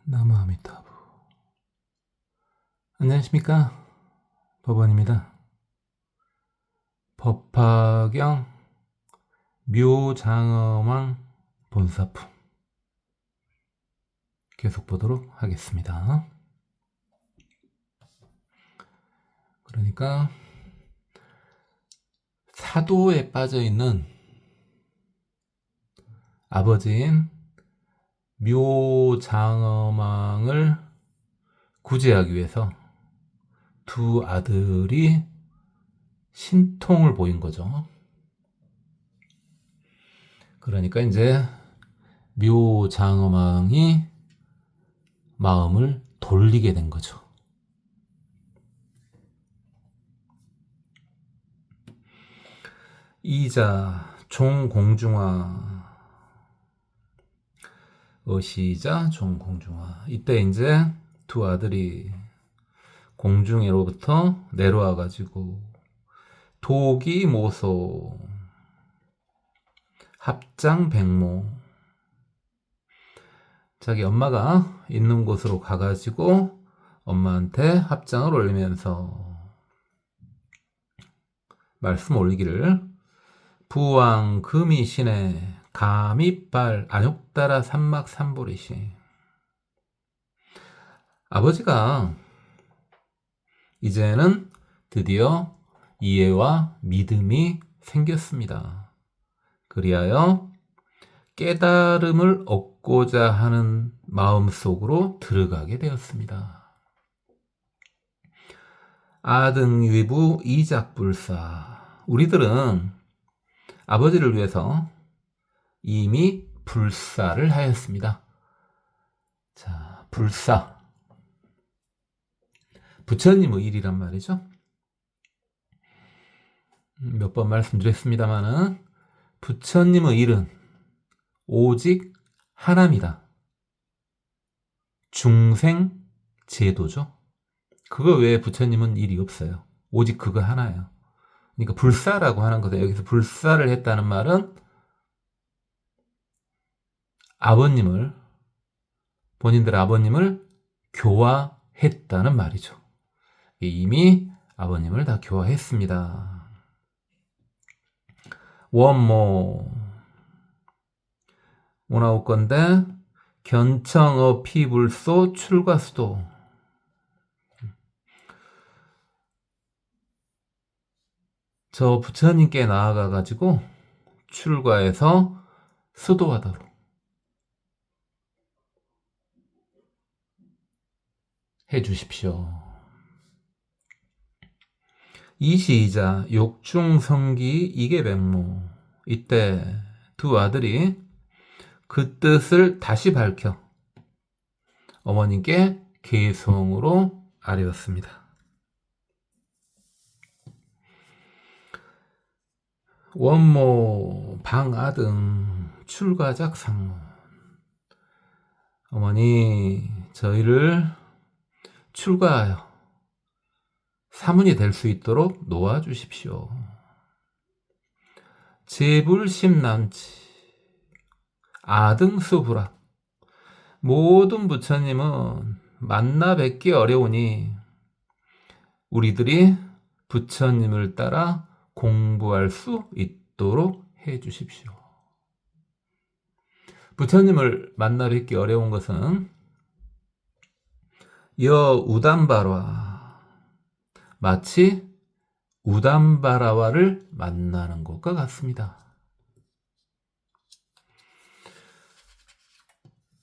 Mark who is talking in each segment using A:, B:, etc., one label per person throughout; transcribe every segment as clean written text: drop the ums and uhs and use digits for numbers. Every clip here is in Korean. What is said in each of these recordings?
A: 나무아미타부. 안녕하십니까, 법원입니다. 법화경 묘장엄왕 본사품 계속 보도록 하겠습니다. 그러니까 사도에 빠져있는 아버지인 묘장엄왕을 구제하기 위해서 두 아들이 신통을 보인 거죠. 그러니까 이제 묘장엄왕이 마음을 돌리게 된 거죠. 이자 종공중화, 어시자 종공중화. 이때 이제 두 아들이 공중에로부터 내려와 가지고 도기모소, 합장백모, 자기 엄마가 있는 곳으로 가가지고 엄마한테 합장을 올리면서 말씀 올리기를, 부왕 금이신에 가미빨 안욕따라 삼막삼보리시. 아버지가 이제는 드디어 이해와 믿음이 생겼습니다. 그리하여 깨달음을 얻고자 하는 마음속으로 들어가게 되었습니다. 아등위부 이작불사. 우리들은 아버지를 위해서 이미 불사를 하였습니다. 자, 불사. 부처님의 일이란 말이죠. 몇 번 말씀드렸습니다마는 부처님의 일은 오직 하나입니다. 중생 제도죠. 그거 외에 부처님은 일이 없어요. 오직 그거 하나예요. 그러니까 불사라고 하는 것은, 여기서 불사를 했다는 말은 아버님을, 본인들 아버님을 교화했다는 말이죠. 이미 아버님을 다 교화했습니다. 원모 뭐 나올 건데, 견청어 피불소 출가수도. 저 부처님께 나아가 가지고 출가해서 수도하도록 해 주십시오. 이시이자 욕중성기 이계백모. 이때 두 아들이 그 뜻을 다시 밝혀 어머님께 계송으로 아뢰었습니다. 원모 방아등 출가작 상문. 어머니, 저희를 출가하여 사문이 될 수 있도록 놓아주십시오. 제불심남치 아등수불악. 모든 부처님은 만나 뵙기 어려우니 우리들이 부처님을 따라 공부할 수 있도록 해 주십시오. 부처님을 만나 뵙기 어려운 것은 여우담바라, 마치 우담바라와를 만나는 것과 같습니다.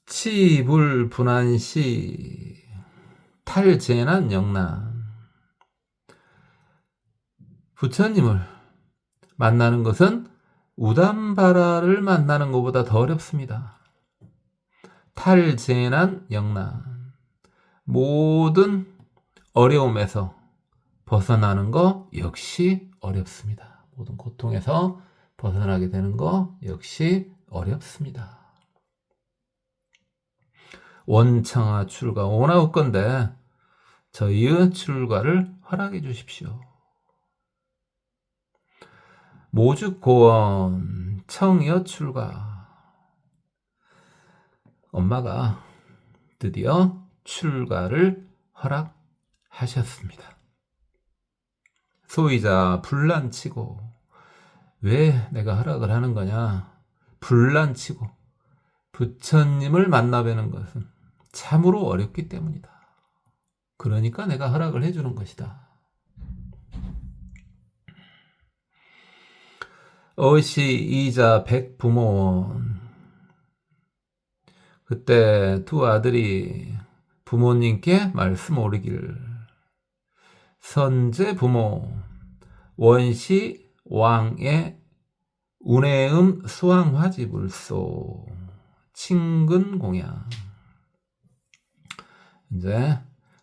A: 치불분한시 탈재난 영난. 부처님을 만나는 것은 우담바라를 만나는 것보다 더 어렵습니다. 탈재난 영난. 모든 어려움에서 벗어나는 거 역시 어렵습니다. 모든 고통에서 벗어나게 되는 거 역시 어렵습니다. 원청아 출가 오나올 건데 저희의 출가를 허락해 주십시오. 모죽고원 청여 출가. 엄마가 드디어 출가를 허락하셨습니다. 소위자 불난치고, 왜 내가 허락을 하는 거냐? 불난치고 부처님을 만나뵈는 것은 참으로 어렵기 때문이다. 그러니까 내가 허락을 해주는 것이다. 어시 이자 백부모원. 그때 두 아들이 부모님께 말씀 올리기를, 선제 부모 원시 왕의 운해음 수왕화지불소 친근공양. 이제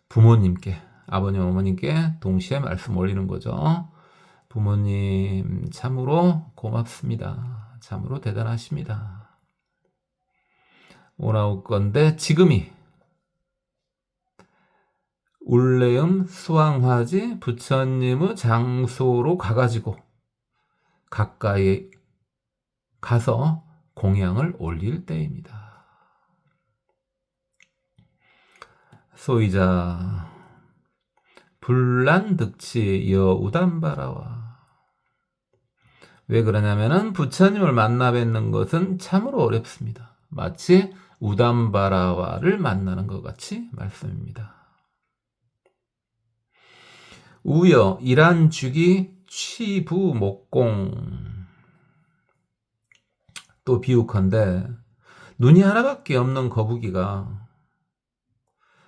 A: 부모님께, 아버님 어머님께 동시에 말씀 올리는 거죠. 부모님 참으로 고맙습니다. 참으로 대단하십니다. 오라올 건데 지금이 울레음 수왕화지 부처님의 장소로 가가지고 가까이 가서 공양을 올릴 때입니다. 소이자 불란득치 여우담바라와. 왜 그러냐면은 부처님을 만나 뵙는 것은 참으로 어렵습니다. 마치 우담바라와를 만나는 것 같이 말씀입니다. 우여 이란주기 취부목공. 또 비유컨대 눈이 하나밖에 없는 거북이가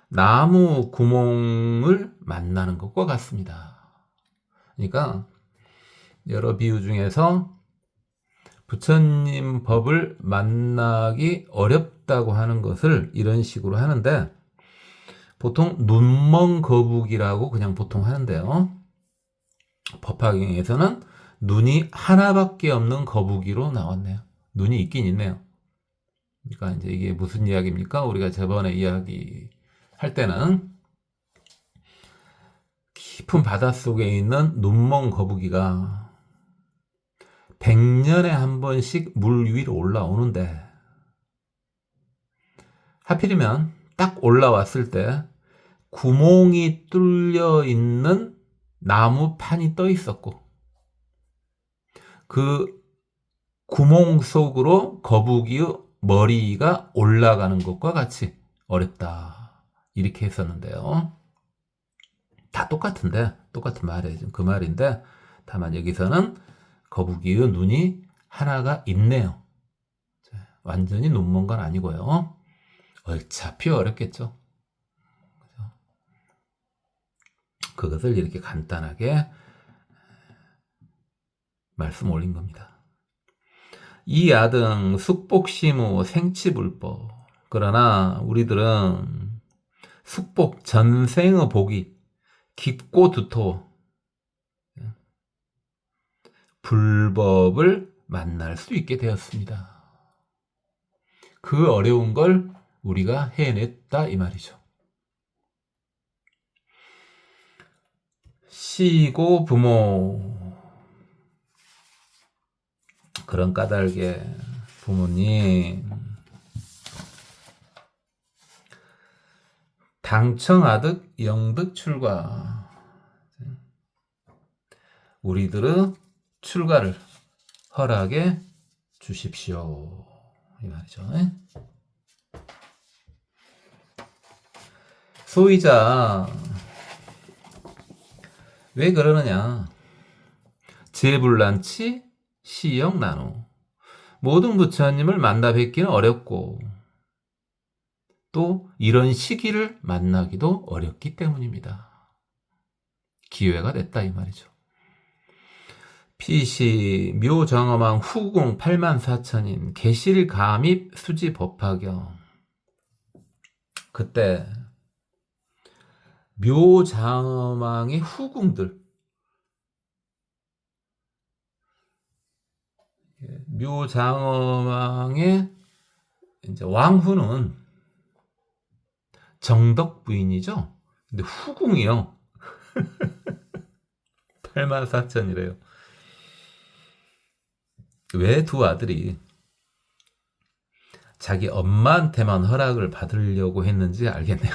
A: 나무 구멍을 만나는 것과 같습니다. 그러니까 여러 비유 중에서 부처님 법을 만나기 어렵다고 하는 것을 이런 식으로 하는데, 보통 눈먼 거북이라고 그냥 보통 하는데요. 법화경에서는 눈이 하나밖에 없는 거북이로 나왔네요. 눈이 있긴 있네요. 그러니까 이제 이게 무슨 이야기입니까? 우리가 저번에 이야기 할 때는 깊은 바닷속에 있는 눈먼 거북이가 100년에 한 번씩 물 위로 올라오는데, 하필이면 딱 올라왔을 때 구멍이 뚫려 있는 나무판이 떠 있었고, 그 구멍 속으로 거북이의 머리가 올라가는 것과 같이 어렵다, 이렇게 했었는데요. 다 똑같은데, 똑같은 말이에요. 그 말인데, 다만 여기서는 거북이의 눈이 하나가 있네요. 완전히 눈먼 건 아니고요. 어차피 어렵겠죠. 그것을 이렇게 간단하게 말씀 올린 겁니다. 이 아등 숙복시무 생치불법. 그러나 우리들은 숙복, 전생의 복이 깊고 두터워 불법을 만날 수 있게 되었습니다. 그 어려운 걸 우리가 해냈다, 이 말이죠. 시고 부모. 그런 까닭에 부모님 당청아득 영득 출가. 우리들의 출가를 허락해 주십시오, 이 말이죠. 소이자 왜 그러느냐? 제불란치 시영나노. 모든 부처님을 만나 뵙기는 어렵고 또 이런 시기를 만나기도 어렵기 때문입니다. 기회가 됐다, 이 말이죠. 피시 묘정엄왕 후궁 84,000인 계실감입 수지법화경. 그때 묘장엄왕의 후궁들, 묘장엄왕의 이제 왕후는 정덕 부인이죠. 근데 후궁이요. 84,000이래요. 왜 두 아들이 자기 엄마한테만 허락을 받으려고 했는지 알겠네요.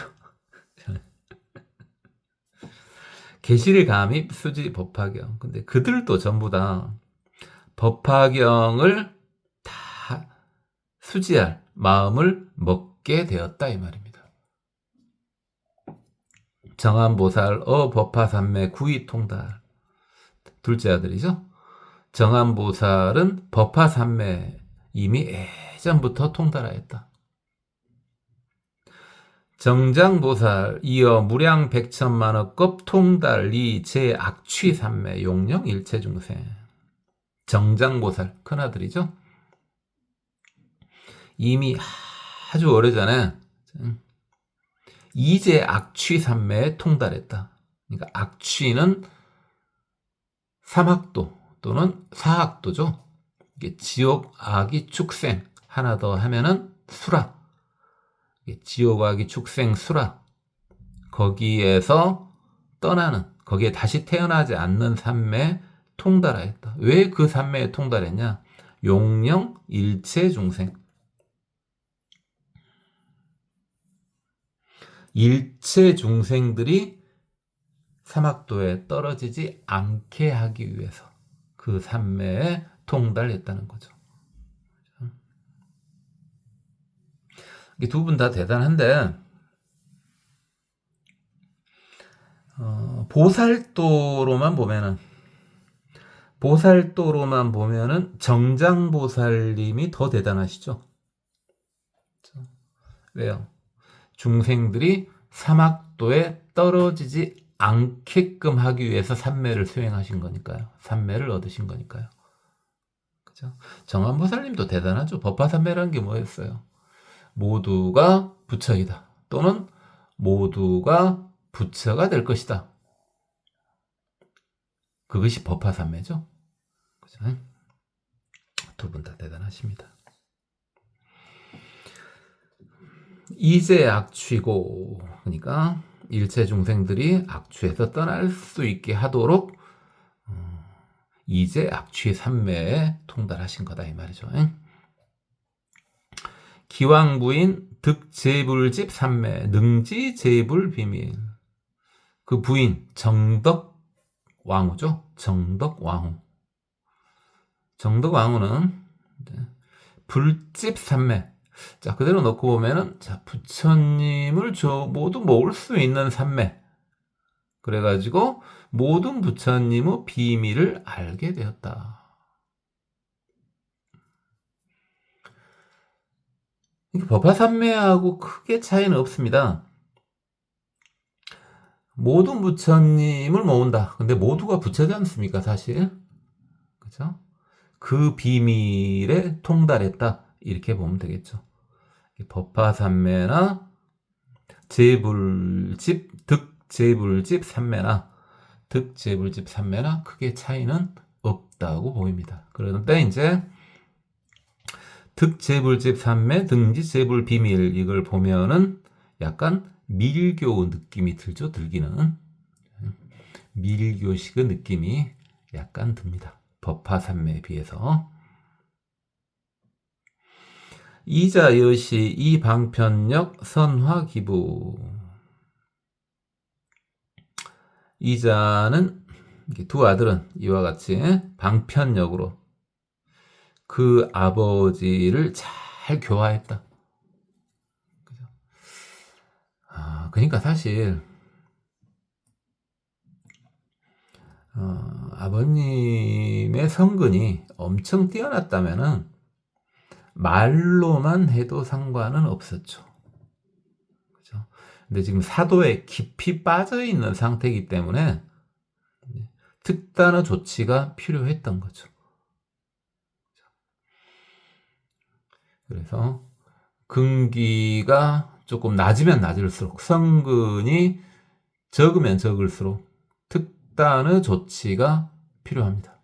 A: 계시를 감입 수지 법화경. 근데 그들도 전부 다 법화경을 다 수지할 마음을 먹게 되었다 이 말입니다. 정암보살 법화삼매 구이통달 둘째 아들이죠. 정암보살은 법화삼매 이미 예전부터 통달하였다. 정장보살 이어 무량 백천만억급 통달리 제악취삼매 용령 일체중생. 정장보살 큰아들이죠. 이미 아주 오래전에 이제 악취삼매에 통달했다. 그러니까 악취는 삼학도 또는 사학도죠. 이게 지옥, 악이, 축생 하나 더 하면은 수라. 지옥, 악이, 축생, 수라. 거기에서 떠나는, 거기에 다시 태어나지 않는 삼매에 통달하였다. 왜 그 삼매에 통달했냐? 용령 일체 중생. 일체 중생들이 사막도에 떨어지지 않게 하기 위해서 그 삼매에 통달했다는 거죠. 이 두 분 다 대단한데 보살도로만 보면은 정장보살님이 더 대단하시죠. 왜요? 중생들이 사막도에 떨어지지 않게끔 하기 위해서 삼매를 수행하신 거니까요. 삼매를 얻으신 거니까요. 그죠? 정암보살님도 대단하죠. 법화삼매라는 게 뭐였어요? 모두가 부처이다. 또는 모두가 부처가 될 것이다. 그것이 법화삼매죠. 그죠? 두 분 다 대단하십니다. 이제 악취고, 그러니까 일체 중생들이 악취에서 떠날 수 있게 하도록 이제 악취 삼매에 통달하신 거다 이 말이죠. 기왕부인 득제불집 삼매 능지제불 비밀. 그 부인 정덕왕후죠. 정덕왕후. 정덕왕후는 불집 삼매. 자, 그대로 놓고 보면은, 자, 부처님을 모두 모을 수 있는 삼매. 그래가지고, 모든 부처님의 비밀을 알게 되었다. 법화삼매하고 크게 차이는 없습니다. 모든 부처님을 모은다. 근데 모두가 부처지 않습니까, 사실? 그죠? 그 비밀에 통달했다. 이렇게 보면 되겠죠. 법화삼매나 제불집, 득제불집 삼매나 득제불집 삼매나 크게 차이는 없다고 보입니다. 그런데 이제 득제불집 삼매, 등지제불 비밀 이걸 보면은 약간 밀교 느낌이 들죠. 들기는 밀교식의 느낌이 약간 듭니다. 법화삼매에 비해서. 이자여시 이방편역 선화기부. 이자는 두 아들은 이와 같이 방편역으로 그 아버지를 잘 교화했다. 그러니까 사실 아버님의 성근이 엄청 뛰어났다면은 말로만 해도 상관은 없었죠. 그죠? 근데 지금 사도에 깊이 빠져 있는 상태이기 때문에 특단의 조치가 필요했던 거죠. 그래서 근기가 조금 낮으면 낮을수록, 성근이 적으면 적을수록 특단의 조치가 필요합니다.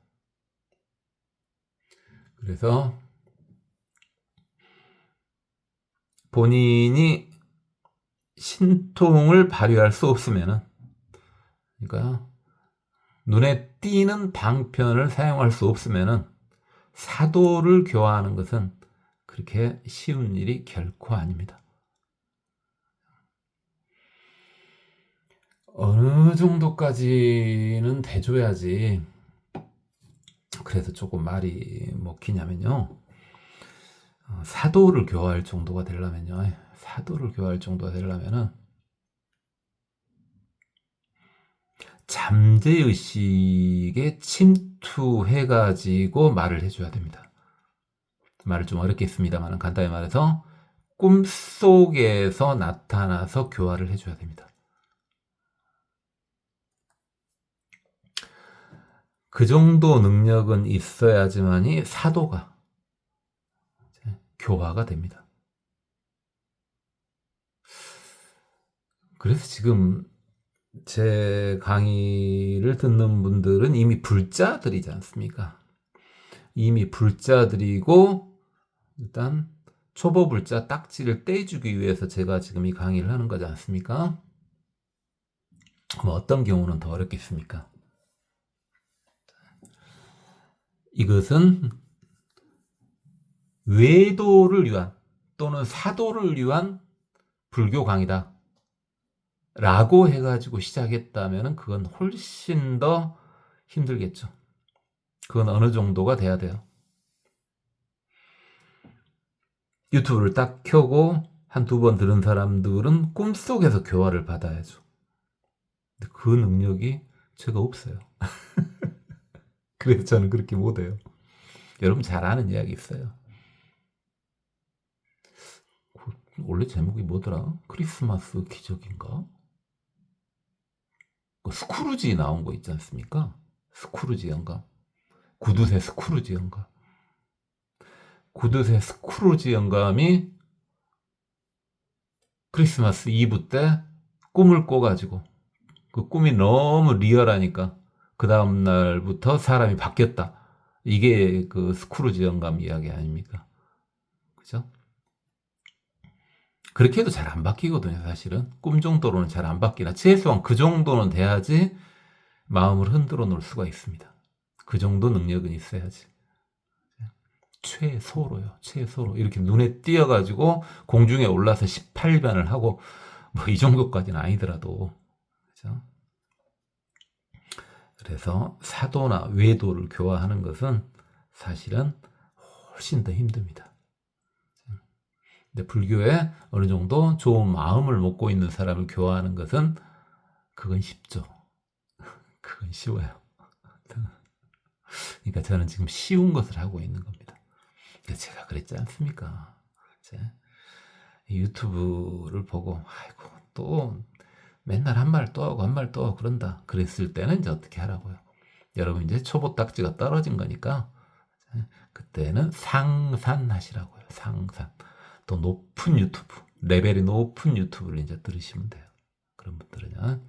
A: 그래서 본인이 신통을 발휘할 수 없으면은, 그러니까 눈에 띄는 방편을 사용할 수 없으면은 사도를 교화하는 것은 그렇게 쉬운 일이 결코 아닙니다. 어느 정도까지는 대줘야지 그래서 조금 말이 먹히냐면요. 사도를 교화할 정도가 되려면요. 사도를 교화할 정도가 되려면은 잠재의식에 침투해가지고 말을 해줘야 됩니다. 말을 좀 어렵게 했습니다만 간단히 말해서 꿈속에서 나타나서 교화를 해줘야 됩니다. 그 정도 능력은 있어야지만이 사도가 교화가 됩니다. 그래서 지금 제 강의를 듣는 분들은 이미 불자들이지 않습니까? 이미 불자들이고 일단 초보 불자 딱지를 떼주기 위해서 제가 지금 이 강의를 하는 거지 않습니까? 뭐 어떤 경우는 더 어렵겠습니까? 이것은 외도를 위한 또는 사도를 위한 불교 강의다 라고 해가지고 시작했다면 그건 훨씬 더 힘들겠죠. 그건 어느 정도가 돼야 돼요. 유튜브를 딱 켜고 한두 번 들은 사람들은 꿈속에서 교화를 받아야죠. 근데 그 능력이 제가 없어요. 그래서 저는 그렇게 못해요. 여러분 잘 아는 이야기 있어요. 원래 제목이 뭐더라? 크리스마스 기적인가? 스크루지 나온 거 있지 않습니까? 스크루지 영감. 구두쇠 스크루지 영감. 구두쇠 스크루지 영감이 크리스마스 이브 때 꿈을 꿔가지고 그 꿈이 너무 리얼하니까 그 다음날부터 사람이 바뀌었다. 이게 그 스크루지 영감 이야기 아닙니까? 그죠? 그렇게 해도 잘 안 바뀌거든요, 사실은. 꿈 정도로는 잘 안 바뀌나. 최소한 그 정도는 돼야지 마음을 흔들어 놓을 수가 있습니다. 그 정도 능력은 있어야지. 최소로요, 최소로. 이렇게 눈에 띄어가지고 공중에 올라서 18변을 하고, 뭐 이 정도까지는 아니더라도. 그죠? 그래서 사도나 외도를 교화하는 것은 사실은 훨씬 더 힘듭니다. 근데 불교에 어느 정도 좋은 마음을 먹고 있는 사람을 교화하는 것은 그건 쉽죠. 그건 쉬워요. 그러니까 저는 지금 쉬운 것을 하고 있는 겁니다. 제가 그랬지 않습니까? 유튜브를 보고 아이고 또 맨날 한 말 또 하고 한 말 또 하고 그런다. 그랬을 때는 이제 어떻게 하라고요? 여러분 이제 초보 딱지가 떨어진 거니까 그때는 상산하시라고요. 상산. 더 높은 유튜브, 레벨이 높은 유튜브를 이제 들으시면 돼요. 그런 분들은요.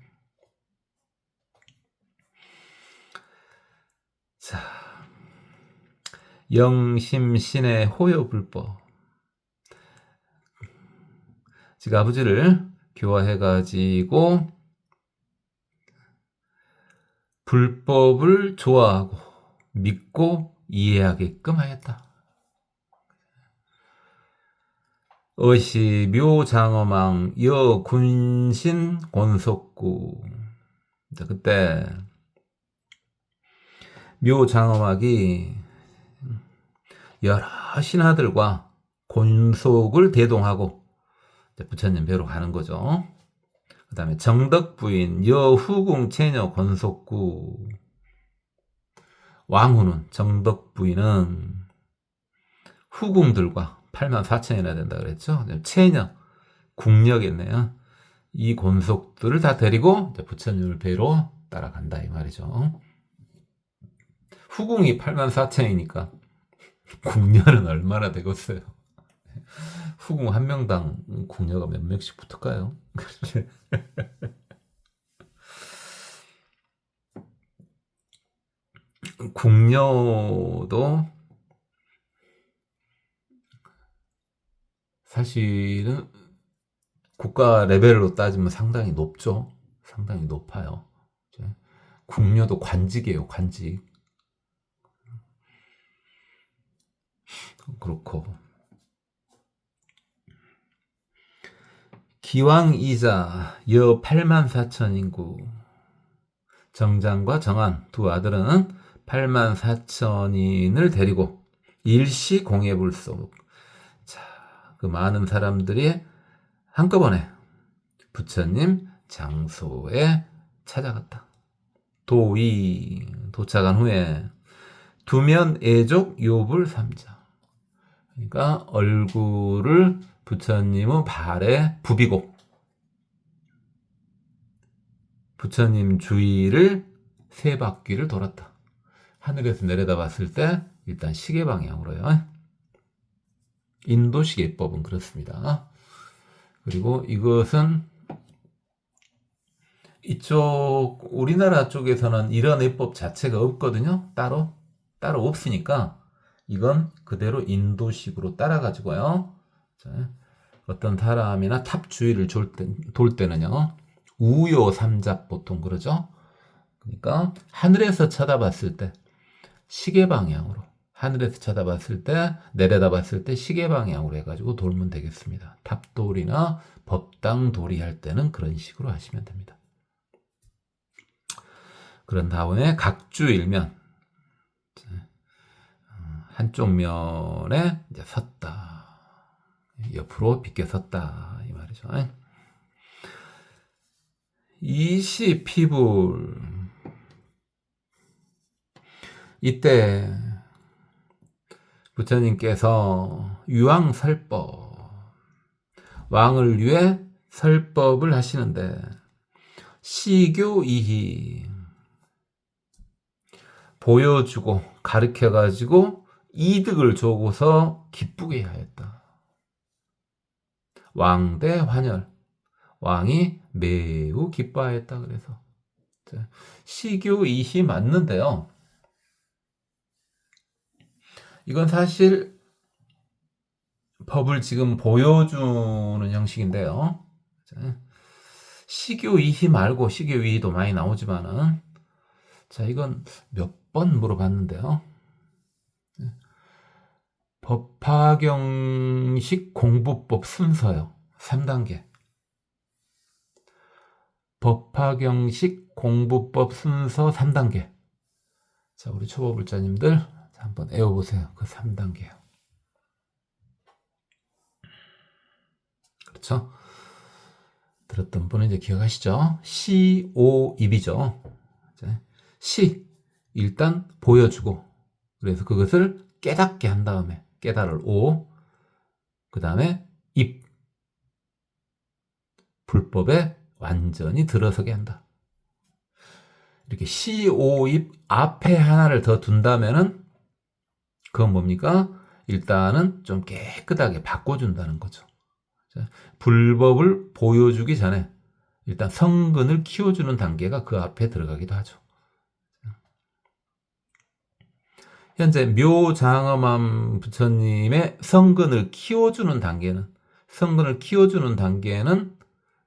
A: 자, 영심신의 호요불법. 지금 아버지를 교화해가지고 불법을 좋아하고 믿고 이해하게끔 하였다. 어시 묘장어망 여군신 곤속구. 그때 묘장어막이 여러 신하들과 곤속을 대동하고 부처님 뵈러 가는 거죠. 그 다음에 정덕부인 여후궁 체녀 곤속구. 왕후는 정덕부인은 후궁들과 84,000이나 된다 그랬죠. 체녀 궁녀겠네요. 이 곤속들을 다 데리고 부처님을 뵈러 따라간다 이 말이죠. 후궁이 84,000이니까 궁녀는 얼마나 되겠어요. 후궁 한 명당 궁녀가 몇 명씩 붙을까요? 궁녀도 사실은 국가 레벨로 따지면 상당히 높죠. 상당히 높아요. 궁녀도 관직이에요, 관직. 그렇고 기왕이자 여 84,000인구 정장과 정한 두 아들은 84,000인을 데리고 일시 공예불속, 자, 그 많은 사람들이 한꺼번에 부처님 장소에 찾아갔다. 도착한 후에 두면 애족 요불 삼자, 그러니까 얼굴을 부처님의 발에 부비고 부처님 주위를 세 바퀴를 돌았다. 하늘에서 내려다 봤을 때 일단 시계 방향으로요. 인도 시계법은 그렇습니다. 그리고 이것은 이쪽 우리나라 쪽에서는 이런 예법 자체가 없거든요. 따로 없으니까 이건 그대로 인도식으로 따라가지고요. 자, 어떤 사람이나 탑 주위를 돌 때는요, 우요 삼잡 보통 그러죠. 그러니까 하늘에서 쳐다봤을 때 시계 방향으로, 하늘에서 쳐다봤을 때 내려다 봤을 때 시계 방향으로 해가지고 돌면 되겠습니다. 탑돌이나 법당돌이 할 때는 그런 식으로 하시면 됩니다. 그런 다음에 각주일면, 한쪽 면에 이제 섰다. 옆으로 비껴 섰다. 이 말이죠. 이시피불. 이때 부처님께서 유왕설법, 왕을 위해 설법을 하시는데 시교이희, 보여주고 가르쳐가지고 이득을 주고서 기쁘게 하였다. 왕대 환열, 왕이 매우 기뻐하였다. 그래서 시교이희 맞는데요, 이건 사실 법을 지금 보여주는 형식인데요, 시교이희 말고 시교이희도 많이 나오지만은, 자, 이건 몇 번 물어봤는데요, 법화경식 공부법 순서요. 3단계. 법화경식 공부법 순서 3단계. 자, 우리 초보불자님들 한번 외워보세요. 그 3단계요. 그렇죠? 들었던 분은 이제 기억하시죠? 시, 오, 입이죠. 시, 일단 보여주고, 그래서 그것을 깨닫게 한 다음에, 깨달을 오, 그 다음에 입, 불법에 완전히 들어서게 한다. 이렇게 시, 오, 입 앞에 하나를 더 둔다면은 그건 뭡니까? 일단은 좀 깨끗하게 바꿔준다는 거죠. 불법을 보여주기 전에 일단 성근을 키워주는 단계가 그 앞에 들어가기도 하죠. 현재 묘장엄함 부처님의 성근을 키워주는 단계는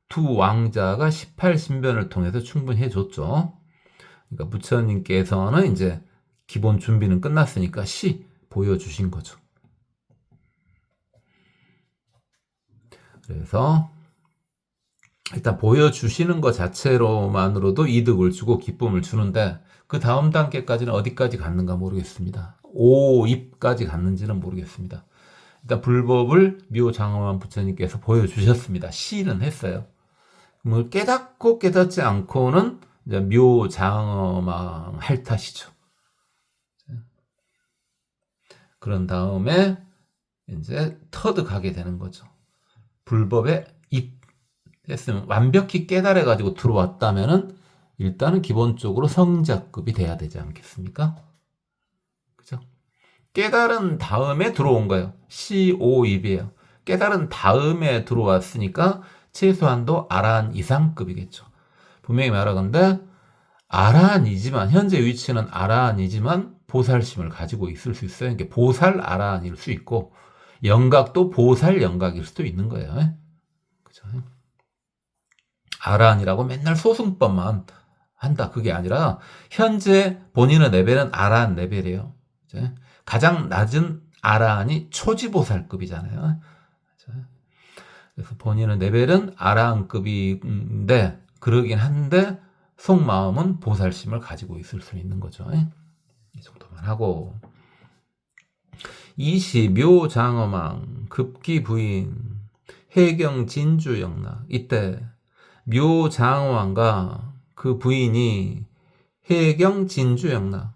A: 두 왕자가 18신변을 통해서 충분히 해줬죠. 그러니까 부처님께서는 이제 기본 준비는 끝났으니까 시 보여주신 거죠. 그래서 일단 보여주시는 것 자체로만으로도 이득을 주고 기쁨을 주는데, 그 다음 단계까지는 어디까지 갔는가 모르겠습니다. 5입까지 갔는지는 모르겠습니다. 일단 불법을 묘장엄함 부처님께서 보여주셨습니다. 시는 했어요. 뭐 깨닫고 깨닫지 않고는 이제 묘장엄함 할 탓이죠. 그런 다음에 이제 터득하게 되는 거죠. 불법의 입 했으면, 완벽히 깨달아가지고 들어왔다면은 일단은 기본적으로 성자급이 돼야 되지 않겠습니까? 그죠? 깨달은 다음에 들어온 거예요. 시오입이에요. 깨달은 다음에 들어왔으니까 최소한도 아라한 이상급이겠죠. 분명히 말하건대 아라한이지만, 현재 위치는 아라한이지만 보살심을 가지고 있을 수 있어요. 이게 보살 아라한일 수 있고, 영각도 보살 영각일 수도 있는 거예요. 그죠? 아라한이라고 맨날 소승법만 한다, 그게 아니라 현재 본인의 레벨은 아라한 레벨이에요. 가장 낮은 아라한이 초지보살급이잖아요. 그래서 본인은 레벨은 아라한급인데 그러긴 한데 속마음은 보살심을 가지고 있을 수 있는 거죠. 이 정도만 하고 이시 묘장어망 급기부인 해경 진주영락. 이때 묘장어망과 그 부인이 해경 진주영락,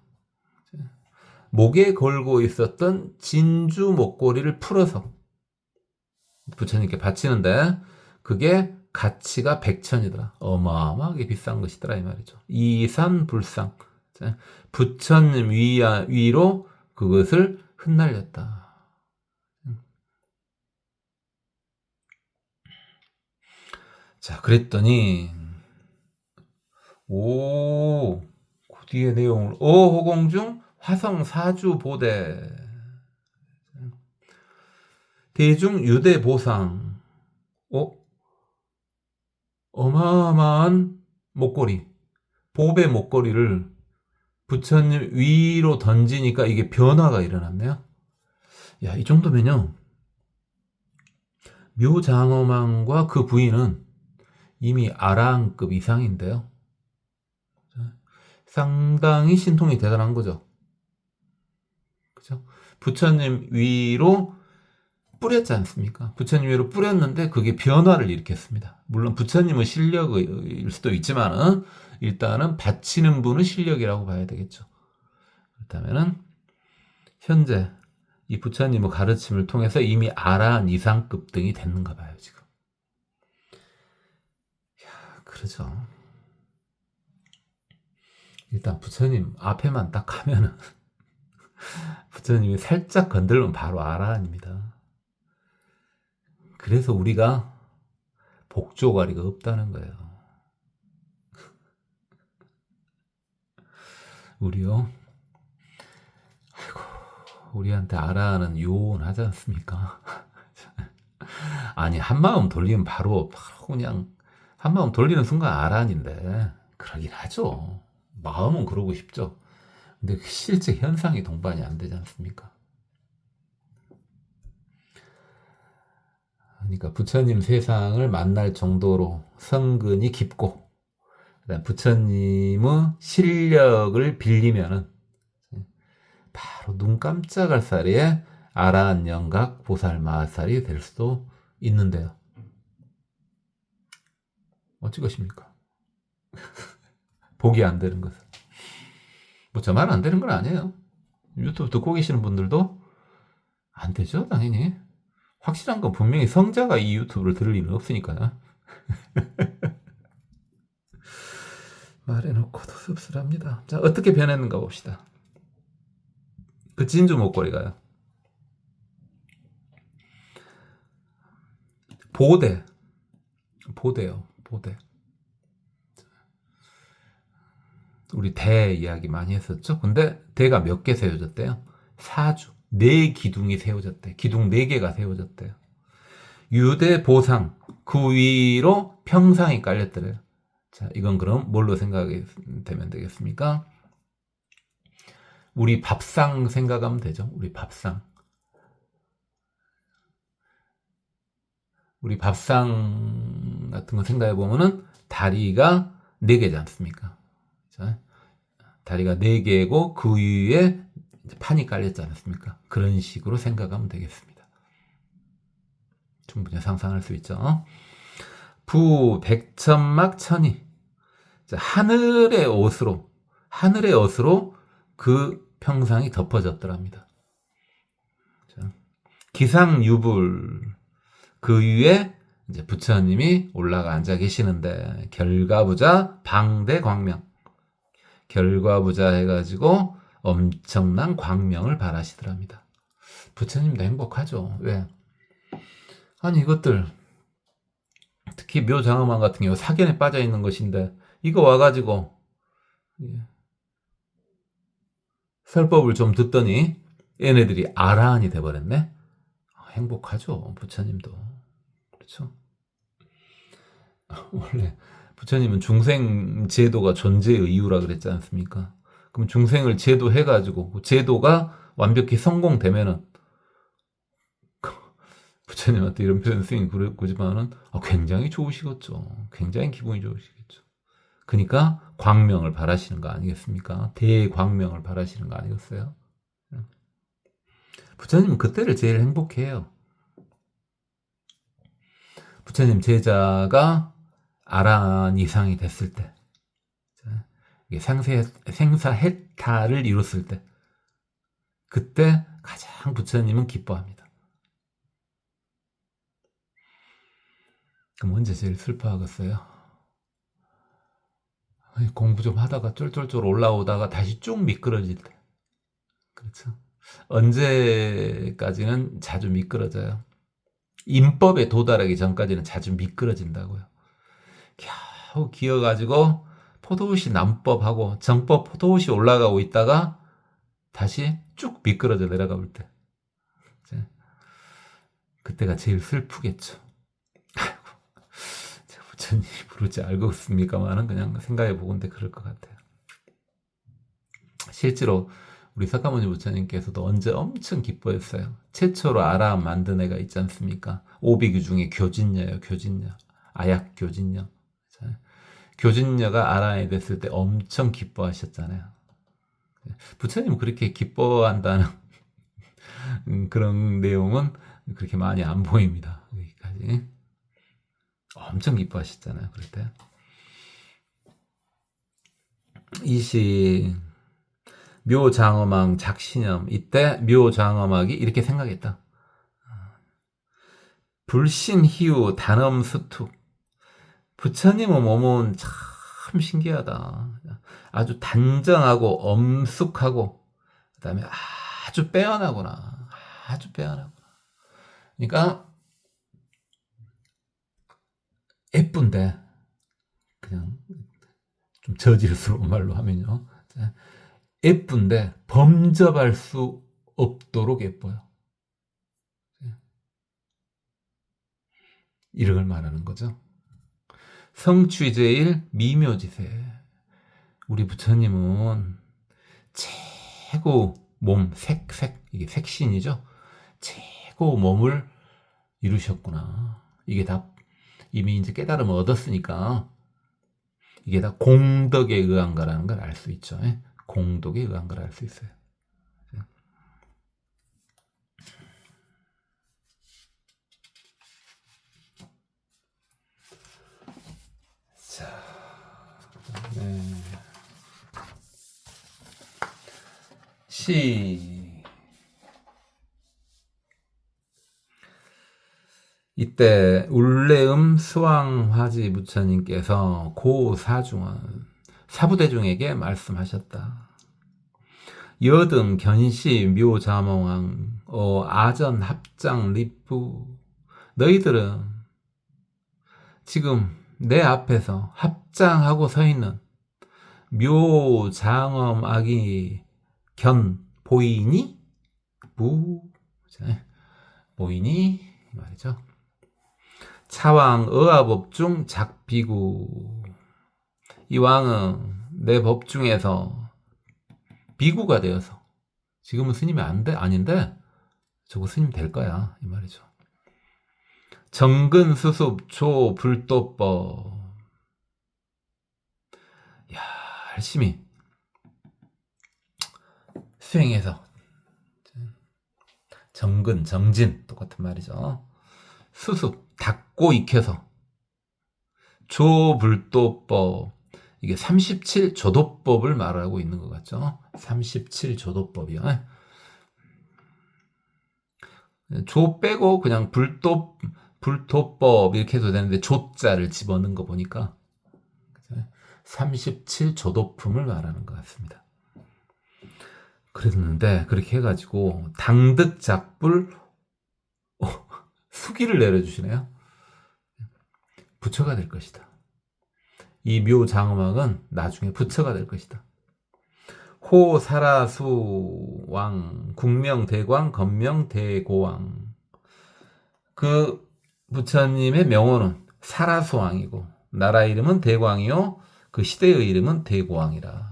A: 목에 걸고 있었던 진주 목걸이를 풀어서 부처님께 바치는데 그게 가치가 백천이더라. 어마어마하게 비싼 것이더라 이 말이죠. 이산불상. 부처님 위로 그것을 흩날렸다. 자, 그랬더니 그 뒤에 내용을 호공중 화성 사주 보대 대중 유대 보상 어마어마한 목걸이 보배 목걸이를 부처님 위로 던지니까 이게 변화가 일어났네요. 야, 이 정도면요 묘장어망과 그 부인은 이미 아라한급 이상인데요. 상당히 신통이 대단한 거죠. 그죠? 부처님 위로 뿌렸지 않습니까? 부처님 위로 뿌렸는데 그게 변화를 일으켰습니다. 물론 부처님은 실력일 수도 있지만 일단은 바치는 분은 실력이라고 봐야 되겠죠. 그렇다면은 현재 이 부처님의 가르침을 통해서 이미 아라한 이상급 등이 됐는가 봐요, 지금. 야, 그러죠. 일단 부처님 앞에만 딱 하면은 부처님이 살짝 건들면 바로 아라한입니다. 그래서 우리가 복조가리가 없다는 거예요. 우리요. 아이고, 우리한테 아라한은 요원하지 않습니까? 아니, 한마음 돌리면 바로 그냥 한마음 돌리는 순간 아라한인데 그러긴 하죠. 마음은 그러고 싶죠. 근데 실제 현상이 동반이 안 되지 않습니까? 그러니까 부처님 세상을 만날 정도로 성근이 깊고 그다음 부처님의 실력을 빌리면은 바로 눈 깜짝할 사이에 아라한 영각 보살 마살이 될 수도 있는데요. 어찌 것입니까? 보기 안 되는 것은. 뭐 저만 안 되는 건 아니에요. 유튜브 듣고 계시는 분들도 안 되죠, 당연히. 확실한 건 분명히 성자가 이 유튜브를 들을 리는 없으니까요. 말해놓고도 씁쓸합니다. 자, 어떻게 변했는가 봅시다. 그 진주 목걸이가요. 보대요. 보대. 우리 대 이야기 많이 했었죠. 근데 대가 몇 개 세워졌대요? 사주. 4기둥이 세워졌대. 기둥 4개가 세워졌대요. 유대 보상. 그 위로 평상이 깔렸더래요. 자, 이건 그럼 뭘로 생각이 되면 되겠습니까? 우리 밥상 생각하면 되죠. 우리 밥상. 우리 밥상 같은 거 생각해 보면은 다리가 4개지 않습니까? 자, 다리가 4개고 그 위에 판이 깔렸지 않습니까? 그런 식으로 생각하면 되겠습니다. 충분히 상상할 수 있죠. 부 백천막 천이. 자, 하늘의 옷으로 그 평상이 덮어졌더랍니다. 자, 기상유불. 그 위에 이제 부처님이 올라가 앉아 계시는데 결과부자 방대광명. 결과부자 해가지고 엄청난 광명을 발하시더랍니다. 부처님도 행복하죠. 왜? 아니 이것들 특히 묘장엄한 같은 경우 사견에 빠져 있는 것인데 이거 와가지고 설법을 좀 듣더니 얘네들이 아라한이 돼버렸네. 행복하죠. 부처님도. 그렇죠. 원래 부처님은 중생 제도가 존재의 이유라 그랬지 않습니까? 그럼 중생을 제도해가지고 제도가 완벽히 성공되면은 부처님한테 이런 표현 쓰인 그랬지만은 굉장히 좋으시겠죠. 굉장히 기분이 좋으시겠죠. 그러니까 광명을 바라시는 거 아니겠습니까? 대광명을 바라시는 거 아니겠어요? 부처님은 그때를 제일 행복해해요. 부처님 제자가 아란 이상이 됐을 때, 생사해탈을 이뤘을 때, 그때 가장 부처님은 기뻐합니다. 그럼 언제 제일 슬퍼하겠어요? 공부 좀 하다가 쫄쫄쫄 올라오다가 다시 쭉 미끄러질 때. 그렇죠? 언제까지는 자주 미끄러져요? 인법에 도달하기 전까지는 자주 미끄러진다고요. 겨우 기어가지고 포도시 남법하고 정법 포도시 올라가고 있다가 다시 쭉 미끄러져 내려가 볼 때. 그때가 제일 슬프겠죠. 아이고, 제가 부처님 부르지 알고 있습니까만은 그냥 생각해 보건데 그럴 것 같아요. 실제로 우리 석가모니 부처님께서도 언제 엄청 기뻐했어요. 최초로 아라함 만든 애가 있지 않습니까? 오비규 중에 교진녀예요. 교진녀. 아약 교진녀. 교진녀가 아라함이 됐을 때 엄청 기뻐하셨잖아요. 부처님은 그렇게 기뻐한다는 그런 내용은 그렇게 많이 안 보입니다. 여기까지. 엄청 기뻐하셨잖아요. 그럴 때. 이시 묘장엄왕 작신염, 이때 묘장엄왕이 이렇게 생각했다. 불신희우 단엄수투. 부처님의 몸은 참 신기하다. 아주 단정하고 엄숙하고 그다음에 아주 빼어나구나. 아주 빼어나구나. 그러니까 예쁜데 그냥 좀 저질스러운 말로 하면요. 예쁜데 범접할 수 없도록 예뻐요. 이런 걸 말하는 거죠. 성취제일 미묘지세. 우리 부처님은 최고 몸, 이게 색신이죠. 최고 몸을 이루셨구나. 이게 다 이미 이제 깨달음을 얻었으니까 이게 다 공덕에 의한 거라는 걸 알 수 있죠. 공덕에 의한 걸 알 수 있어요. 자, 네. 이때 울레음 수왕화지 부처님께서 고사중원 사부대중에게 말씀하셨다. 여등 견시 묘자몽왕 아전 합장 리부, 너희들은 지금 내 앞에서 합장하고 서 있는 묘장엄악이 견 보이니? 보이니? 말이죠. 차왕 의화법중 작비구. 이 왕은 내 법 중에서 비구가 되어서, 지금은 스님이 아닌데 저거 스님 될 거야 이 말이죠. 정근수습 조불도법. 열심히 수행해서, 정진 똑같은 말이죠. 수습 닦고 익혀서, 조불도법, 이게 37조도법을 말하고 있는 것 같죠. 37조도법이요. 조 빼고 그냥 불도법 이렇게 해도 되는데 조자를 집어넣은 거 보니까 37조도품을 말하는 것 같습니다. 그랬는데 그렇게 해가지고 당득작불 수기를 내려주시네요. 부처가 될 것이다. 이 묘장엄왕은 나중에 부처가 될 것이다. 호사라수왕 국명대광 건명대고왕. 그 부처님의 명호는 사라수왕이고 나라 이름은 대광이요 그 시대의 이름은 대고왕이라.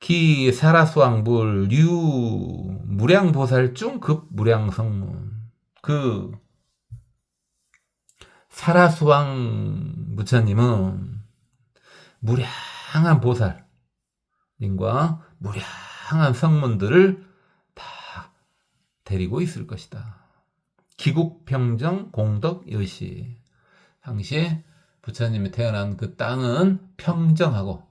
A: 기 사라수왕불 류 무량보살중 급 무량성문. 그 사라수왕 부처님은 무량한 보살님과 무량한 성문들을 다 데리고 있을 것이다. 기국평정 공덕 여시. 당시에 부처님이 태어난 그 땅은 평정하고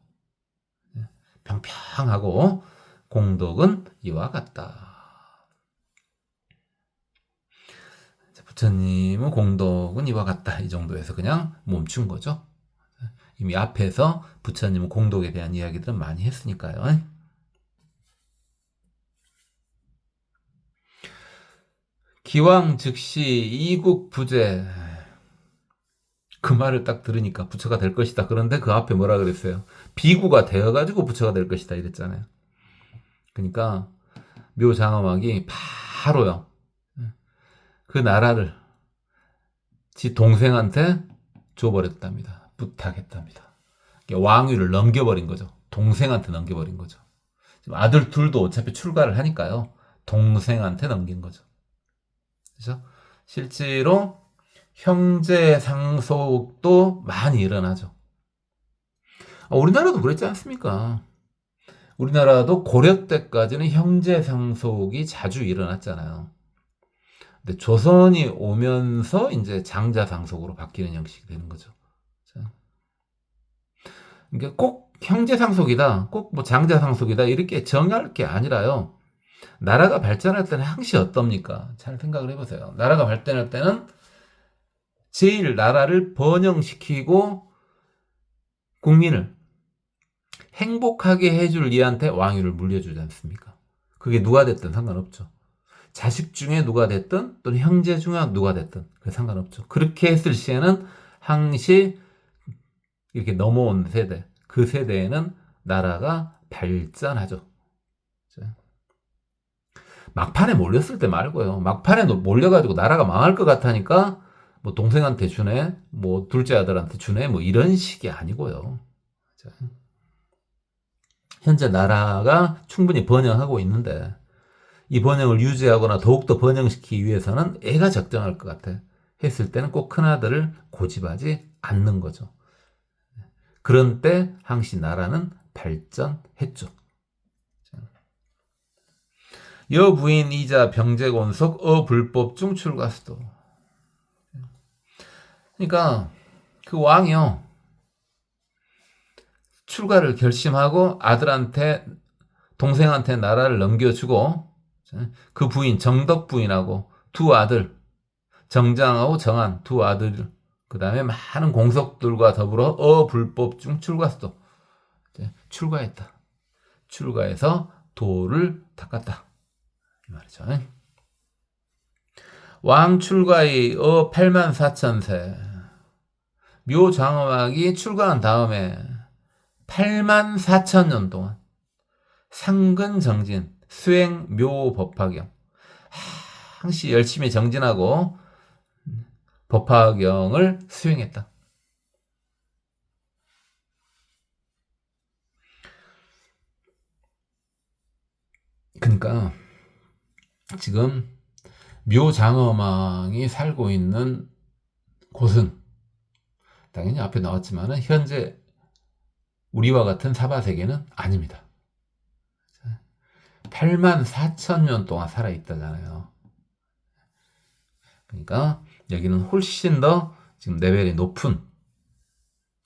A: 평평하고 공덕은 이와 같다. 부처님은 공덕은 이와 같다. 이 정도에서 그냥 멈춘 거죠. 이미 앞에서 부처님은 공덕에 대한 이야기들은 많이 했으니까요. 기왕 즉시 이국 부재. 그 말을 딱 들으니까 부처가 될 것이다. 그런데 그 앞에 뭐라 그랬어요? 비구가 되어가지고 부처가 될 것이다. 이랬잖아요. 그러니까 묘장엄하기 바로요. 그 나라를 지 동생한테 줘버렸답니다. 부탁했답니다. 왕위를 넘겨버린 거죠. 동생한테 넘겨버린 거죠. 지금 아들 둘도 어차피 출가를 하니까요. 동생한테 넘긴 거죠. 그래서 실제로 형제 상속도 많이 일어나죠. 우리나라도 그랬지 않습니까? 우리나라도 고려 때까지는 형제 상속이 자주 일어났잖아요. 근데 조선이 오면서 이제 장자 상속으로 바뀌는 형식이 되는 거죠. 그러니까 꼭 형제 상속이다, 꼭 뭐 장자 상속이다 이렇게 정할 게 아니라요. 나라가 발전할 때는 항시 어떻습니까? 잘 생각을 해보세요. 나라가 발전할 때는 제일 나라를 번영시키고 국민을 행복하게 해줄 이한테 왕위를 물려주지 않습니까? 그게 누가 됐든 상관없죠. 자식 중에 누가 됐든 또는 형제 중에 누가 됐든 그게 상관없죠. 그렇게 했을 시에는 항시 이렇게 넘어온 세대, 그 세대에는 나라가 발전하죠. 막판에 몰렸을 때 말고요. 막판에 몰려가지고 나라가 망할 것 같으니까 뭐 동생한테 주네, 뭐 둘째 아들한테 주네, 뭐 이런 식이 아니고요. 현재 나라가 충분히 번영하고 있는데 이 번영을 유지하거나 더욱더 번영시키기 위해서는 애가 적정할 것 같아 했을 때는 꼭 큰아들을 고집하지 않는 거죠. 그런 때 항시 나라는 발전했죠. 여부인 이자 병제곤속 어불법중 출가수도. 그러니까 그 왕이요, 출가를 결심하고 아들한테, 동생한테 나라를 넘겨주고 그 부인 정덕 부인하고 두 아들 정장하고 정한 두 아들, 그 다음에 많은 공석들과 더불어 어불법중 출가수도. 출가했다. 출가해서 도를 닦았다 이 말이죠. 왕 출가의 84,000세. 묘장엄학이 출가한 다음에 84,000년 동안 상근정진, 수행 묘법화경, 항시 열심히 정진하고 법화경을 수행했다. 그러니까 지금 묘장엄왕이 살고 있는 곳은 당연히 앞에 나왔지만 현재 우리와 같은 사바세계는 아닙니다. 84,000년 동안 살아있다잖아요. 그러니까 여기는 훨씬 더 지금 레벨이 높은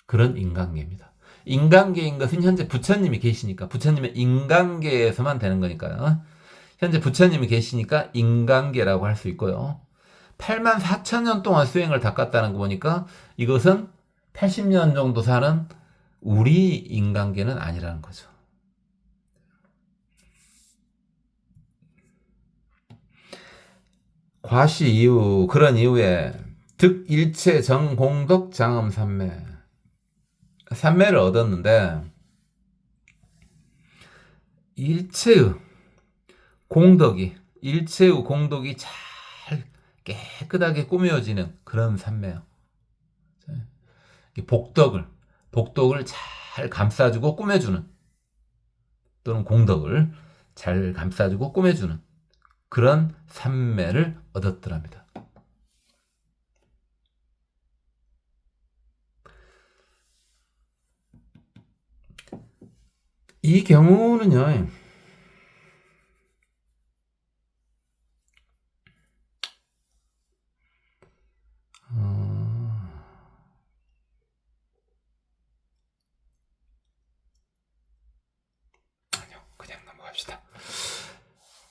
A: 그런 인간계입니다. 인간계인 것은 현재 부처님이 계시니까, 부처님의 인간계에서만 되는 거니까요. 현재 부처님이 계시니까 인간계라고 할 수 있고요. 84,000년 동안 수행을 닦았다는 거 보니까 이것은 80년 정도 사는 우리 인간계는 아니라는 거죠. 과시 이후, 그런 이후에 득일체 정공덕 장엄 삼매. 삼매를 얻었는데 일체의 공덕이 잘 깨끗하게 꾸며지는 그런 삼매요. 복덕을 잘 감싸주고 꾸며주는 또는 공덕을 잘 감싸주고 꾸며주는 그런 삼매를 얻었더랍니다. 이 경우는요, 그냥 넘어갑시다.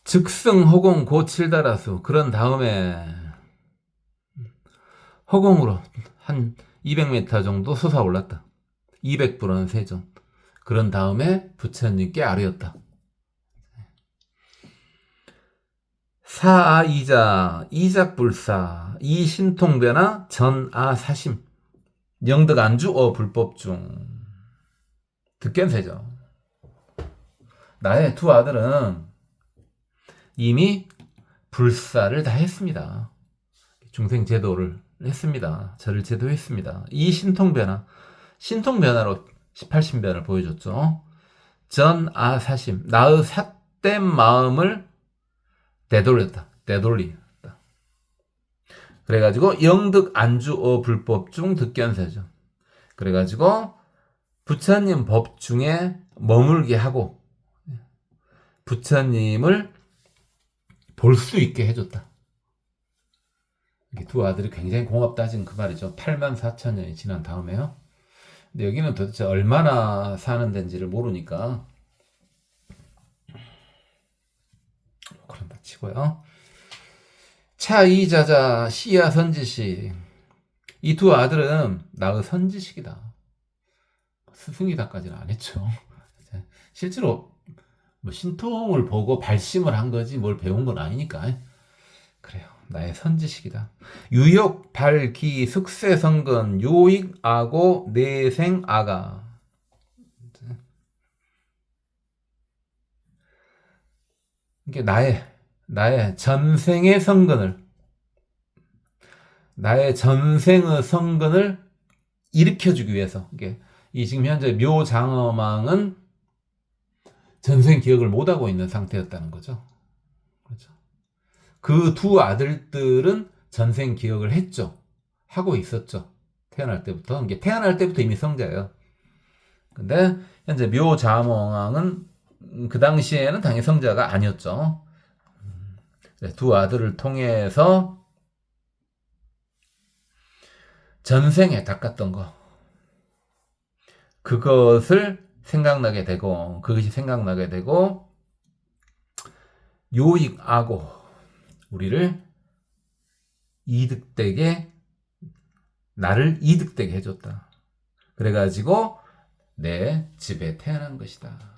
A: 즉승 허공 고칠다라수. 그런 다음에 허공으로 한 200m 정도 솟아올랐다. 200불은 세존. 그런 다음에 부처님께 아뢰었다. 사아이자 이작불사 이신통변화 전아사심 영득안주 불법중. 득견세죠. 나의 두 아들은 이미 불사를 다 했습니다. 중생 제도를 했습니다. 저를 제도했습니다. 이 신통변화로 18신변을 보여줬죠. 전아사심, 나의 삿된 마음을 되돌렸다. 그래가지고 영득안주 불법중 득견세죠. 그래가지고 부처님 법 중에 머물게 하고 부처님을 볼 수 있게 해줬다. 두 아들이 굉장히 공업다진 그 말이죠. 84,000년이 지난 다음에요. 근데 여기는 도대체 얼마나 사는 데인지를 모르니까 그런다 치고요. 차이자자 시야 선지식. 이 두 아들은 나의 선지식이다. 스승이다까지는 안 했죠. 실제로 뭐 신통을 보고 발심을 한 거지 뭘 배운 건 아니니까. 그래요. 나의 선지식이다. 유욕, 발기, 숙세, 성근, 요익, 아고, 내생, 아가. 이게 나의 전생의 성근을, 나의 전생의 성근을 일으켜주기 위해서. 이게 이 지금 현재 묘장엄왕은 전생 기억을 못하고 있는 상태였다는 거죠. 그렇죠. 그 두 아들들은 전생 기억을 했죠. 하고 있었죠. 태어날 때부터. 이게 태어날 때부터 이미 성자예요. 근데 현재 묘자몽왕은 그 당시에는 당연히 성자가 아니었죠. 두 아들을 통해서 전생에 닦았던 거, 그것이 생각나게 되고 요익하고 우리를 나를 이득되게 해줬다. 그래가지고 내 집에 태어난 것이다.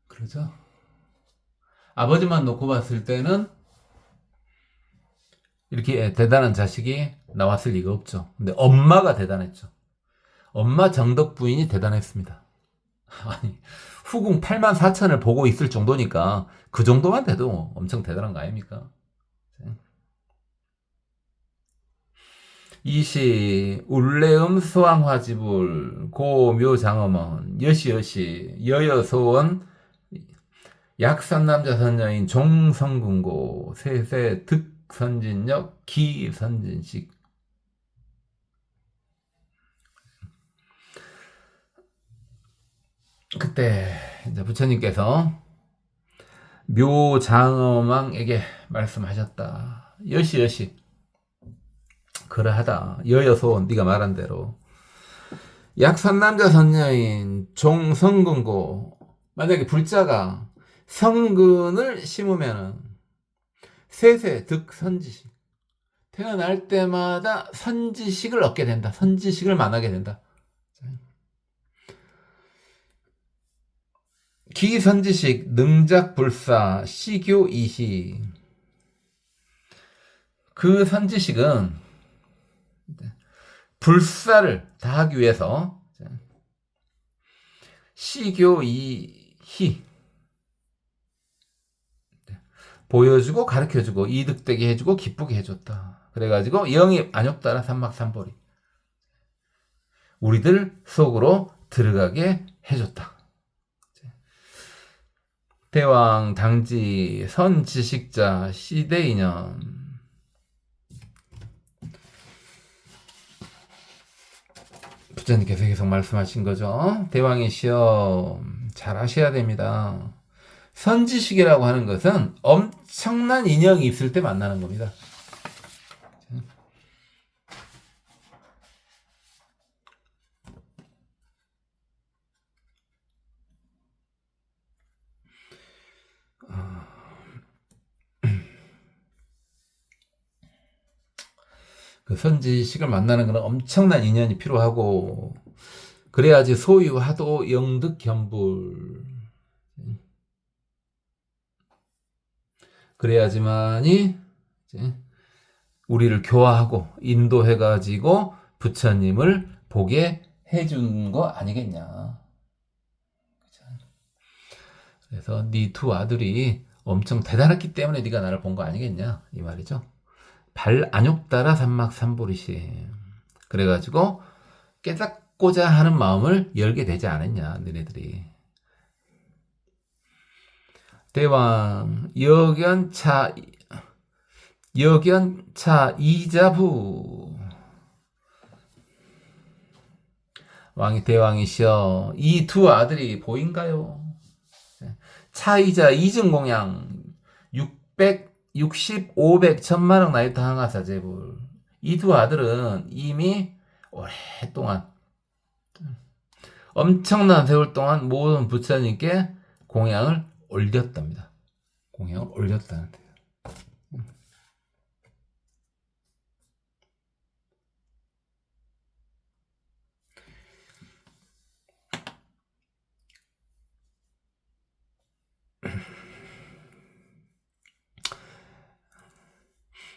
A: 그러죠? 아버지만 놓고 봤을 때는 이렇게 대단한 자식이 나왔을 리가 없죠. 근데 엄마가 대단했죠. 엄마 정덕 부인이 대단했습니다. 아니, 후궁 84,000을 보고 있을 정도니까 그 정도만 돼도 엄청 대단한 거 아닙니까? 이시 울레음 수왕화지불 고묘장엄원 여시여시 여여소원 약산남자 선녀인 종성궁고 세세 득선진역 기선진식. 그때 이제 부처님께서 묘장엄왕에게 말씀하셨다. 여시여시 그러하다. 여여소원 네가 말한 대로 약산남자 선녀인 종성근고, 만약에 불자가 성근을 심으면은 세세 득선지식, 태어날 때마다 선지식을 얻게 된다. 선지식을 만나게 된다. 기선지식 능작불사 시교이시. 그 선지식은 불사를 다하기 위해서 시교이희 보여주고 가르쳐주고 이득되게 해주고 기쁘게 해줬다. 그래가지고 영입 안욕따라 삼막삼보리 우리들 속으로 들어가게 해줬다. 대왕, 당지, 선지식자, 시대인연. 부처님께서 계속 말씀하신 거죠. 대왕의 시험 잘 하셔야 됩니다. 선지식이라고 하는 것은 엄청난 인연이 있을 때 만나는 겁니다. 그 선지식을 만나는 것은 엄청난 인연이 필요하고, 그래야지 소유하도 영득견불, 그래야지만이 우리를 교화하고 인도해가지고 부처님을 보게 해준 거 아니겠냐. 그래서 네 두 아들이 엄청 대단했기 때문에 네가 나를 본 거 아니겠냐 이 말이죠. 발 안욕따라 삼막삼보리시. 그래가지고 깨닫고자 하는 마음을 열게 되지 않았냐 너네들이. 대왕 여견차 이자부. 왕이 대왕이시여 이 두 아들이 보인가요? 차이자 이증공양 660, 500, 1000만억 나이트 항하사제불. 이 두 아들은 이미 오랫동안 엄청난 세월 동안 모든 부처님께 공양을 올렸답니다. 공양을 올렸다는데요.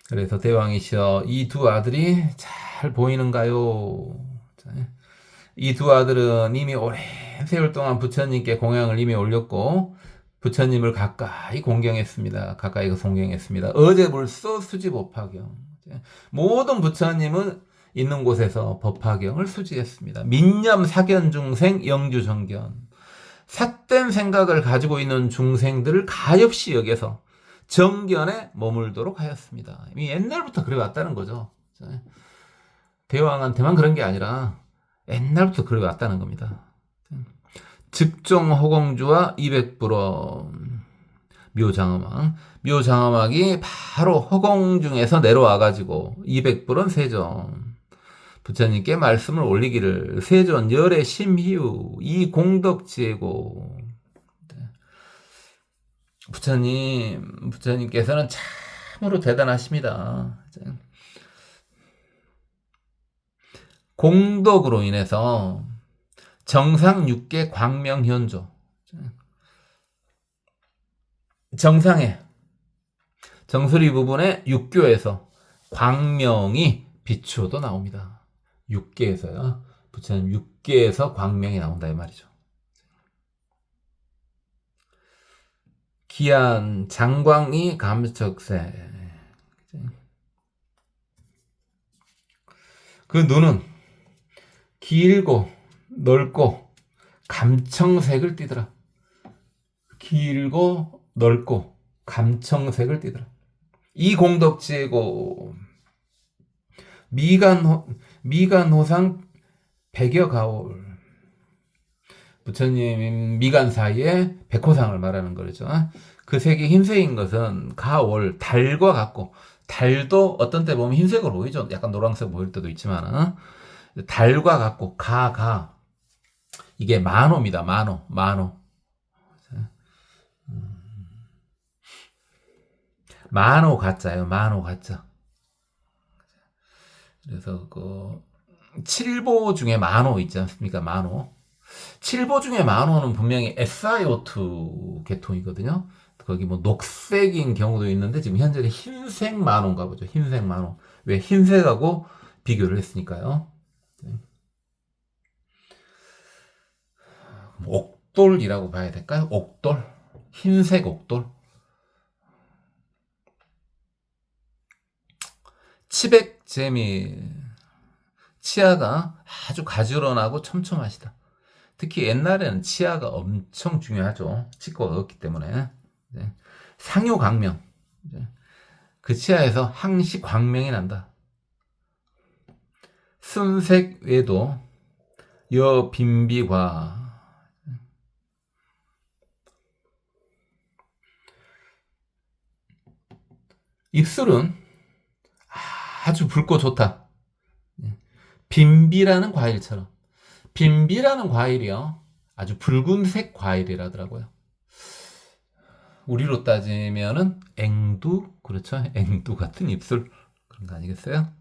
A: 그래서 대왕이시여 이 두 아들이 잘 보이는가요? 이 두 아들은 이미 오랜 세월 동안 부처님께 공양을 이미 올렸고 부처님을 가까이 공경했습니다. 가까이 공경했습니다. 어제 불소 수지법화경. 모든 부처님은 있는 곳에서 법화경을 수지했습니다. 민념 사견 중생 영주 정견. 삿된 생각을 가지고 있는 중생들을 가엾이 여겨서 정견에 머물도록 하였습니다. 이미 옛날부터 그래 왔다는 거죠. 대왕한테만 그런 게 아니라 옛날부터 그래 왔다는 겁니다. 즉종 허공주와 200불어 묘장엄왕. 묘장엄왕이 바로 허공중에서 내려와가지고 200불은 세존 부처님께 말씀을 올리기를 세존 열의 심희우 이 공덕지혜고. 부처님께서는 참으로 대단하십니다. 공덕으로 인해서 정상 6계 광명현조. 정상에 정수리 부분에 6교에서 광명이 비추어도 나옵니다. 6계에서요. 부처님 6계에서 광명이 나온다 이 말이죠. 기한 장광이 감척세. 그 눈은 길고 넓고 감청색을 띠더라. 길고 넓고 감청색을 띠더라. 이 공덕지혜고 미간호상 백여가올. 부처님 미간 사이에 백호상을 말하는 거죠. 그 색이 흰색인 것은 가월, 달과 같고, 달도 어떤 때 보면 흰색으로 보이죠. 약간 노란색 보일 때도 있지만, 달과 같고, 이게 만호입니다. 만호. 만호 가짜예요. 만호 가짜. 그래서 그 7보 중에 만호 있지 않습니까? 만호. 7보 중에 만호는 분명히 SiO2 계통이거든요. 거기 뭐 녹색인 경우도 있는데 지금 현재 흰색 만호인가 보죠. 흰색 만호. 왜 흰색하고 비교를 했으니까요. 옥돌이라고 봐야 될까요? 옥돌. 흰색 옥돌. 치백재미. 치아가 아주 가지런하고 촘촘하시다. 특히 옛날에는 치아가 엄청 중요하죠. 치과가 없기 때문에. 네. 상요광명. 그 치아에서 항시광명이 난다. 순색 외도 여빈비과. 입술은 아주 붉고 좋다. 빈비라는 과일처럼. 빈비라는 과일이요. 아주 붉은색 과일이라더라고요. 우리로 따지면은 앵두, 그렇죠? 앵두 같은 입술 그런 거 아니겠어요?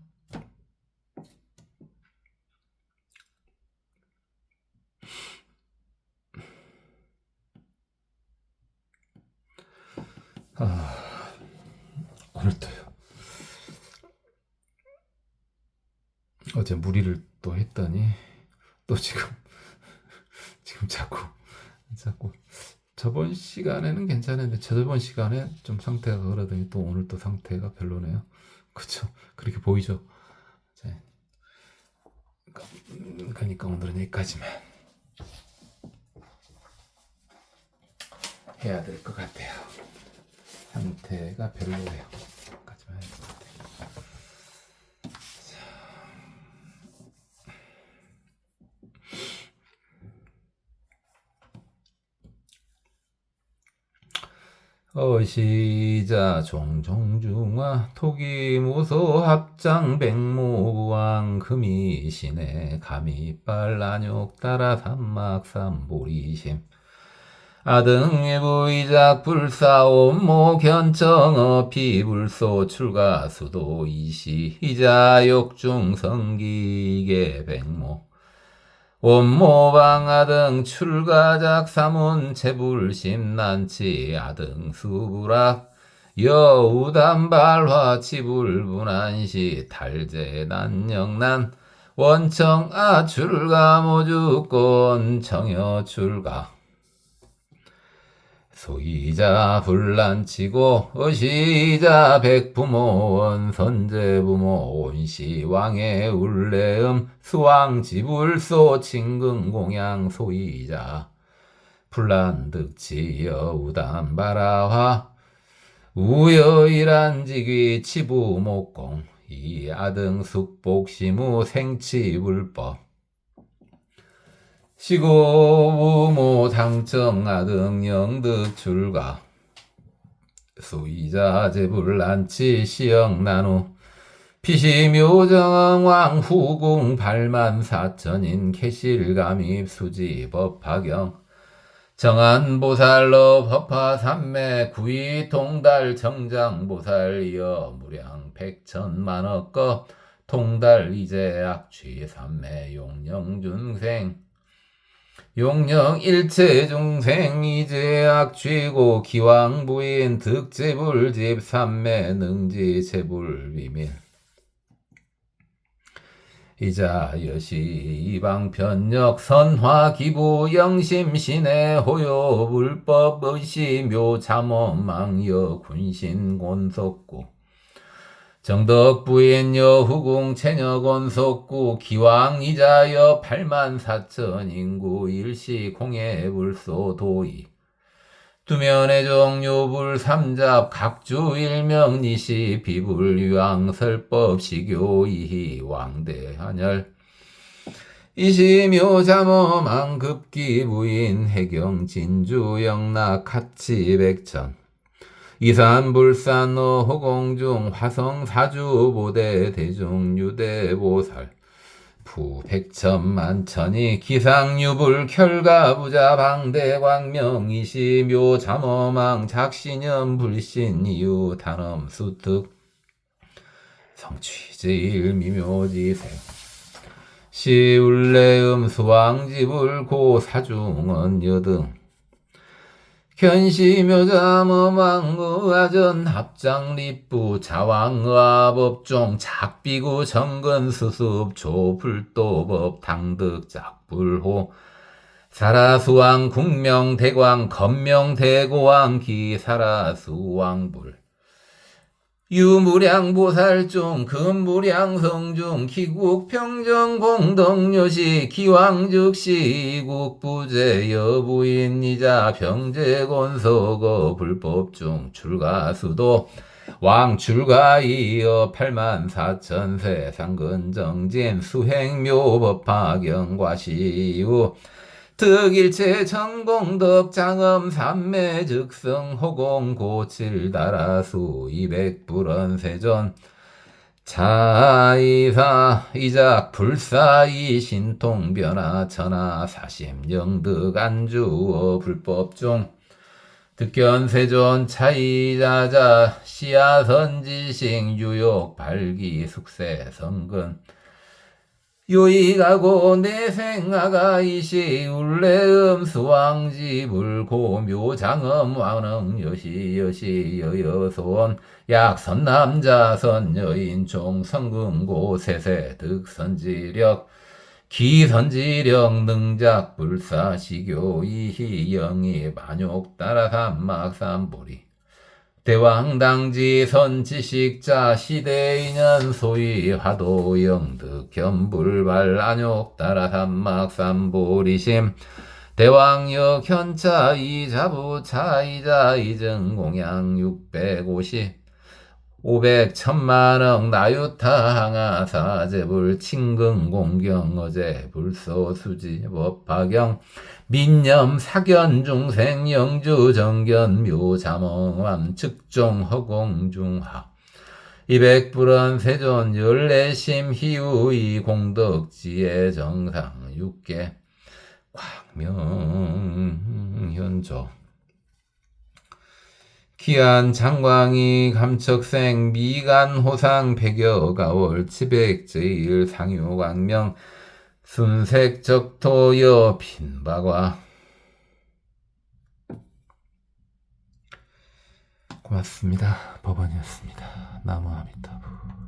A: 오늘도요. 어제 무리를 또 했더니 또 지금 자꾸 저번 시간에는 괜찮은데 저번 시간에 좀 상태가 그러더니 또 오늘 또 상태가 별로네요. 그쵸? 그렇게 보이죠? 그러니까 오늘은 여기까지만 해야 될 것 같아요. 상태가 별로예요. 여기까지만 해야 될 것 같아요. 어시자 종종중화 토기무소 합장 백모부왕 금이시네 감이빨 안욕 따라 삼막삼보리심 아등예부이작 불사온모 견청어 피불소 출가수도 이시 이자욕중 성기계 백모 원모방 아등 출가작 사문 재불심 난치 아등 수불악 여우담발화 치불분한시 탈제 난영난 원청아 출가 모주권 청여 출가 소이자 불난치고 어시자 백부모 선제부모 온시왕의 울레음 수왕지불소 칭근공양 소이자 불난득치 여우담바라화 우여일한지귀 치부목공 이아등 숙복시무 생치불법 시고우모 당청아등 영득 출가 수이자 제불난치 시영나누 피시묘정왕 후궁 발만사천인 캐실감입 수지법화경 정한보살로 법화삼매 구이통달 정장보살이여 무량 백천만억거 통달 이제악취 삼매 용령중생 용령 일체중생 이제악취고 기왕부인 득제불집 삼매 능지 제불비밀 이자 여시 이방편역 선화기부 영심신의 호요 불법 의시묘 잠엄망여 군신곤속구 정덕부인 여후궁 체녀곤속구 기왕이자여 84,000 인구 일시 공예불소 도이 두면의 종요불 삼잡 각주 일명 니시 비불 유황설법 시교 이희 왕대 한열 이시묘 잠엄망 급기 부인 해경 진주 영락 카치 백천 이산 불산노 호공중 화성 사주 보대 대중 유대 보살 부 백천만천이 기상유불 켤가부자 방대 광명 이시묘 잠엄망 작신염 불신 이유 단엄 수특 성취제일 미묘지생 시울레음 수왕지불 고 사중언 여등 견시묘자머망의아전 합장립부 자왕의아법종 작비구 정근수습 조불도법 당득작불호 사라수왕 국명대광 건명대고왕 기사라수왕불 유무량보살중 금무량성중 기국평정 공덕요시 기왕즉시 이국부재 여부인이자 병제곤서거 불법중 출가수도 왕출가이어 84,000세 상근정진 수행묘법화경과시우 득일체 전공덕 장엄 삼매즉성 호공 고칠 다라수 200불언세존 자이사 이작 불사이 신통변화 천하 사심영득 안주어 불법중 득견세존 차이자자 시야선지식 유욕 발기 숙세 성근 요이가고 내생아가이시 울레음 수왕지 불고 묘장엄 왕릉 여시 여여손 약선남자 선여인 총성금고 세세 득선지력 기선지력 능작 불사시교 이희영이 만욕 따라삼막삼보리 대왕당지 선지식자 시대인연 소위 화도영득 견불발 안욕 따라삼막삼보리심 대왕역 현차 이자부 차이자 이증공양 650 500 천만억 나유타 항아사제불 칭근공경 어제 불소수지 법화경 민념 사견 중생 영주 정견 묘자몽암 측종 허공중하 200불언 세존 14심 희우이 공덕지의 정상 6개 광명현조 기안 장광이 감척생 미간호상 백여가월 치백제일 상유광명 순색적토여 빈박화 고맙습니다. 법원이었습니다. 나무 아미타부.